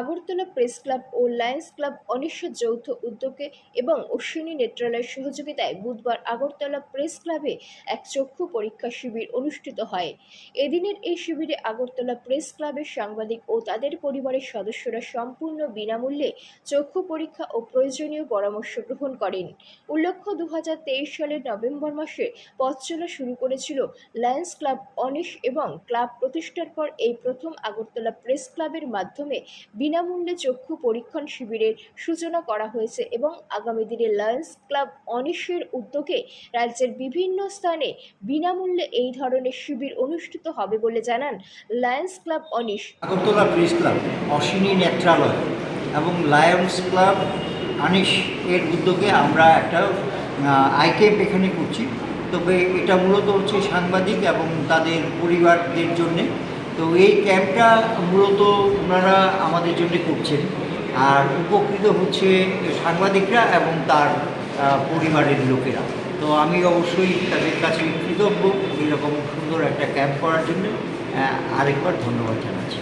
Agartala Press club ও Lions club অনিশ্চিত যৌথ উদ্যোগে এবং অশ্বিনী নেত্রালয়ের সহযোগিতায় বুধবার আগরতলা প্রেস ক্লাবে এক চক্ষু পরীক্ষা শিবির অনুষ্ঠিত হয়। এদিনের এই শিবিরে আগরতলা প্রেস ক্লাবের সাংবাদিক ও তাদের পরিবারের সদস্যরা সম্পূর্ণ বিনামূল্যে চক্ষু পরীক্ষা ও প্রয়োজনীয় পরামর্শ গ্রহণ করেন। উল্লেখ্য, 2023 সালের নভেম্বর মাসে পথ চলা শুরু করেছিল লায়ন্স ক্লাব অনিশ এবং ক্লাব প্রতিষ্ঠার পর এই প্রথম আগরতলা প্রেস ক্লাবের মাধ্যমে বিনামূল্যে চক্ষু পরীক্ষণ শিবিরের সূচনা করা হয়েছে এবং আগামী দিনে লায়ন্স ক্লাব অনিশের উদ্যোগে রাজ্যের বিভিন্ন স্থানে বিনামূল্যে এই ধরনের শিবির অনুষ্ঠিত হবে বলে জানান Lions Club Anish. Agartala Press Club, Ashwini Netralaya এবং লায়ন্স ক্লাব আনিশ এর উদ্যোগে আমরা একটা আই ক্যাম্প এখানে করছি। তবে এটা মূলত হচ্ছে সাংবাদিক এবং তাদের পরিবারদের জন্যে। তো এই ক্যাম্পটা মূলত ওনারা আমাদের জন্য করছেন, আর উপকৃত হচ্ছে সাংবাদিকরা এবং তার পরিবারের লোকেরা। তো আমি অবশ্যই তাদের কাছে কৃতজ্ঞ এরকম সুন্দর একটা ক্যাম্প করার জন্য। আরেকবার ধন্যবাদ জানাচ্ছি।